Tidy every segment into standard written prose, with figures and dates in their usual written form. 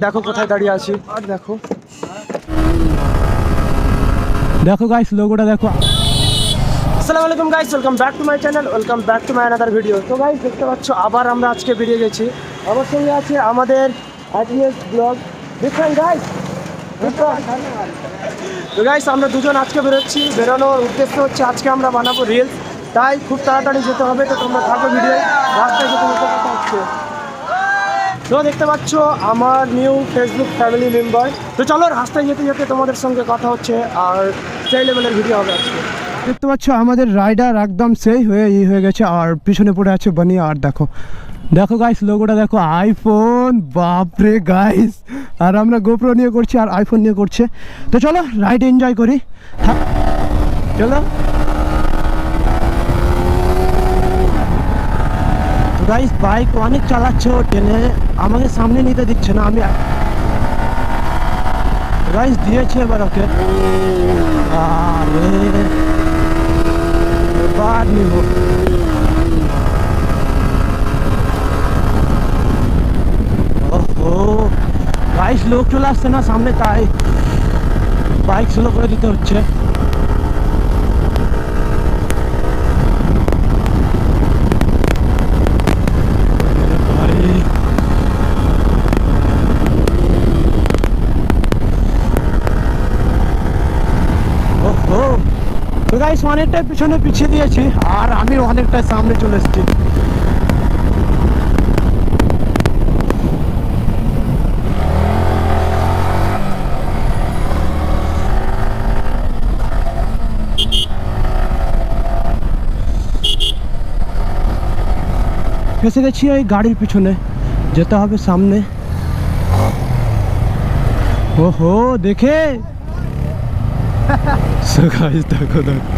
দেখো কোথায় দাঁড়িয়ে আছি আর দেখো দেখো গাইস লোগোটা দেখো। আসসালামু আলাইকুম guys, welcome back to my channel, welcome back to my another video. তো গাইস দেখতে পাচ্ছ আবার আমরা আজকে বেরিয়ে গেছি। আমার সঙ্গে আছে আমাদের আইটিএস ব্লগ দেখেন গাইস। তো গাইস আমরা দুজন আজকে বেরোচ্ছি, বেরোনোর উদ্দেশ্য হচ্ছে আজকে আমরা বানাবো রিলস, তাই খুব তাড়াতাড়ি যেতে হবে। তো তোমরা থাকো ভিডিও, রাস্তায় যেতে যেতে কথা হচ্ছে। তো দেখতে পাচ্ছ আমার নিউ ফেসবুক ফ্যামিলি মেম্বার। তো চলো রাস্তায় যেতে যেতে তোমাদের সঙ্গে কথা হচ্ছে আর সেই লেভেলের ভিডিও হবে আজকে। দেখতে পাচ্ছ আমাদের রাইডার একদম সেই হয়ে গেছে আর পিছনে পড়ে আছে বানি। আর দেখো দেখো গাইস লোগোটা দেখো, আইফোন, বাপরে গাইস। আর আমরা গোপ্রো নিয়ে করছি আর আইফোন নিয়ে করছে। তো চলো রাইড এনজয় করি, চলো। গাইস বাইক অনেক চালাচ্ছে, ও টেনে আমাকে সামনে নিতে দিচ্ছে না। আমি গাইস দিয়েছে এবার ওকে, এবার নিব। ওহো গাইস লোক চলে আসছে না সামনে, তাই বাইক স্লো করে দিতে হচ্ছে। তো গাইস অনেকটাই পিছনে পিছিয়ে দিয়েছি আর আমি অনেকটাই সামনে চলে এসেছি। ফেসে গেছি এই গাড়ির পিছনে, যেতে হবে সামনে। ওহো দেখে দেখো দেখো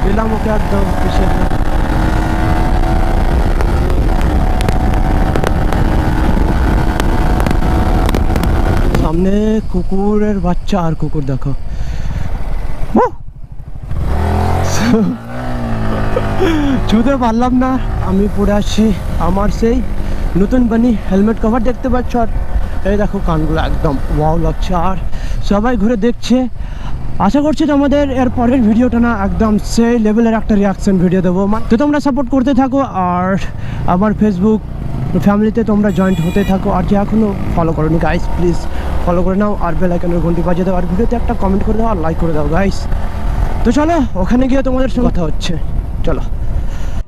দিলাম ওকে একদম পিছিয়ে। সামনে কুকুরের বাচ্চা আর কুকুর দেখো। ছুঁতে পারলাম না, আমি পড়ে আসছি। আমার সেই নতুন বানি হেলমেট কভার দেখতে পাচ্ছ, আর এই দেখো কানগুলো একদম ওয়াও লাগছে। আর সবাই ঘুরে দেখছে। আশা করছি তোমাদের এর পরের ভিডিওটা না একদম সেই লেভেলের একটা রিয়াকশন ভিডিও দেবো। তো তোমরা সাপোর্ট করতে থাকো আর আমার ফেসবুক ফ্যামিলিতে তোমরা জয়েন্ট হতে থাকো। আর যে এখনও ফলো করো নি গাইস, প্লিজ ফলো করে নাও আর বেল আইকনের ঘন্টি বাজিয়ে দাও আর ভিডিওতে একটা কমেন্ট করে দাও আর লাইক করে দাও গাইস। তো চলো ওখানে গিয়ে তোমাদের সঙ্গে কথা হচ্ছে, চলো।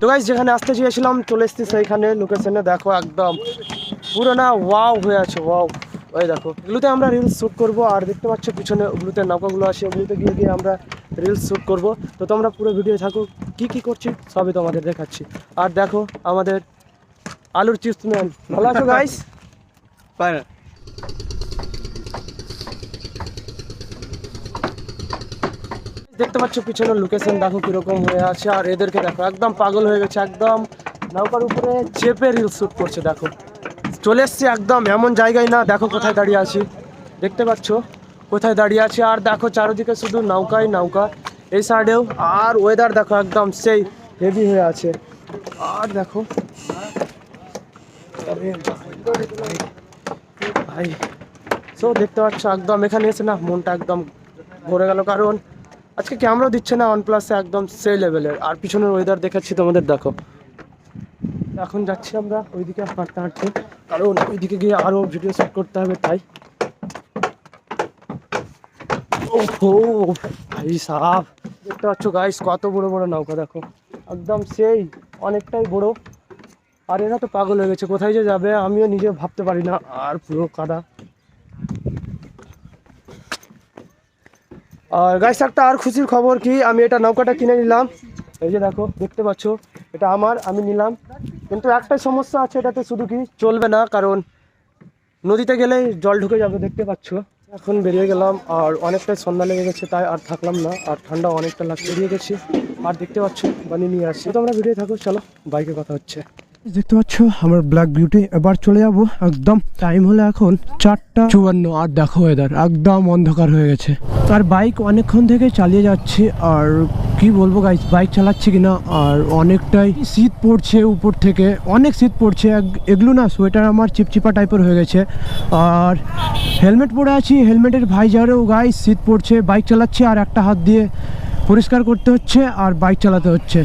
তো গাইস যেখানে আসতে চেয়েছিলাম চলে এসেছি সেইখানে লোকেশনে। দেখো একদম পুরো না ওয়াও হয়ে আছে, ওয়াও। ওই দেখো এগুলোতে আমরা রিলস শ্যুট করবো। আর দেখতে পাচ্ছ পিছনে ওগুলোতে নৌকাগুলো আসে, ওগুলোতে গিয়ে গিয়ে আমরা রিলস শ্যুট করবো। তো তোমরা পুরো ভিডিও থাকো, কী করছি সবই তোমাদের দেখাচ্ছি। আর দেখো আমাদের আলুর চিপস ম্যান, ভালো আছো গাইস? দেখতে পাচ্ছ পিছনের লোকেশন দেখো কিরকম হয়ে আছে। আর এদেরকে দেখো একদম পাগল হয়ে গেছে, একদম নৌকার উপরে চেপে রিলস শ্যুট করছে। দেখো চলে এসছি একদম এমন জায়গায় না, দেখো কোথায় দাঁড়িয়ে আছি, দেখতে পাচ্ছ কোথায় দাঁড়িয়ে আছি। আর দেখো চারিদিকে শুধু নৌকাই নৌকা, এই সাইডেও। আর ওয়েদার দেখো একদম সেই হেভি হয়ে আছে। আর দেখো ভাই সো দেখতে পাচ্ছ একদম এখানে এসে না মনটা একদম ভরে গেল, কারণ আজকে ক্যামেরা দিচ্ছে না OnePlus-এ একদম সেই লেভেলের। আর পিছনের ওয়েদার দেখাচ্ছি তোমাদের দেখো। এখন যাচ্ছি আমরা ওইদিকে হাঁটতে হাঁটতে, কারণ ওইদিকে গিয়ে আরও ভিডিও শ্যুট করতে হবে তাই। ওহো ভাই সাহেব দেখতে পাচ্ছ গাইস কত বড় বড় নৌকা, দেখো একদম সেই অনেকটাই বড়। আর এরা তো পাগল হয়ে গেছে, কোথায় যে যাবে আমিও নিজে ভাবতে পারি না। আর পুরো কাদা। আর গাইস একটা আর খুশির খবর কি, আমি এটা নৌকাটা কিনে নিলাম। এই যে দেখো দেখতে পাচ্ছ এটা আমার, আমি নিলাম। কিন্তু একটাই সমস্যা আছে, এটাতে শুধু কি চলবে না, কারণ নদীতে গেলেই জল ঢুকে যাবে। দেখতে পাচ্ছ এখন বেরিয়ে গেলাম আর অনেকটাই সন্ধ্যা লেগে গেছে, তাই আর থাকলাম না। আর ঠান্ডা অনেকটা লাগছে, বেরিয়ে গেছি। আর দেখতে পাচ্ছ বানিয়ে নিয়ে আসছি। তো আমরা ভিডিও থাকো, চলো বাইকে কথা হচ্ছে। দেখতে পাচ্ছ আমার ব্ল্যাক বিউটি, এবার চলে যাব একদম। টাইম হলো এখন 4:54 আর দেখো ওয়েদার একদম অন্ধকার হয়ে গেছে। আর বাইক অনেকক্ষণ থেকে চালিয়ে যাচ্ছি, আর কি বলবো গাইস, বাইক চালাচ্ছি কিনা আর অনেকটাই শীত পড়ছে, উপর থেকে অনেক শীত পড়ছে। এগুলো না সোয়েটার আমার চিপচিপা টাইপের হয়ে গেছে। আর হেলমেট পরে আছি, হেলমেটের ভাইজারেও গাইস শীত পড়ছে। বাইক চালাচ্ছি আর একটা হাত দিয়ে পরিষ্কার করতে হচ্ছে আর বাইক চালাতে হচ্ছে।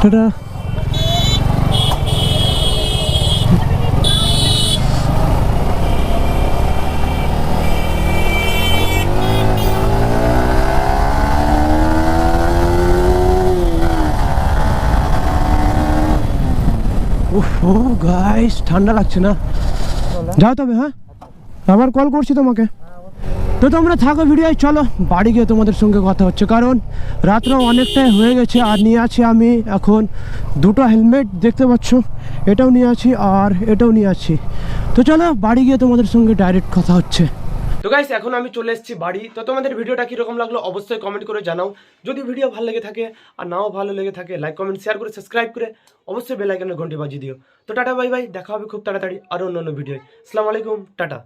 টাটা। ও গাইস ঠান্ডা লাগছে না, যাও তবে। হ্যাঁ আবার কল করছি তোমাকে। তো তোমরা থাকো ভিডিওয়, চলো বাড়ি গিয়ে তোমাদের সঙ্গে কথা হচ্ছে, কারণ রাত্র অনেকটাই হয়ে গেছে। আর নিয়ে আছি আমি এখন দুটো হেলমেট, দেখতে পাচ্ছ, এটাও নিয়ে আছি আর এটাও নিয়ে আছি। তো চলো বাড়ি গিয়ে তোমাদের সঙ্গে ডাইরেক্ট কথা হচ্ছে। তো গাইস এখন আমি চলে এসেছি বাড়ি। তো তোমাদের ভিডিওটা কীরকম লাগলো অবশ্যই কমেন্ট করে জানাও। যদি ভিডিও ভালো লেগে থাকে আর নাও ভালো লেগে থাকে, লাইক কমেন্ট শেয়ার করে সাবস্ক্রাইব করে অবশ্যই বেল আইকনের ঘন্টি বাজিয়ে দিও। তো টাটা বাই বাই, দেখা হবে খুব তাড়াতাড়ি আরও অন্য ভিডিও। আসসালামু আলাইকুম, টাটা।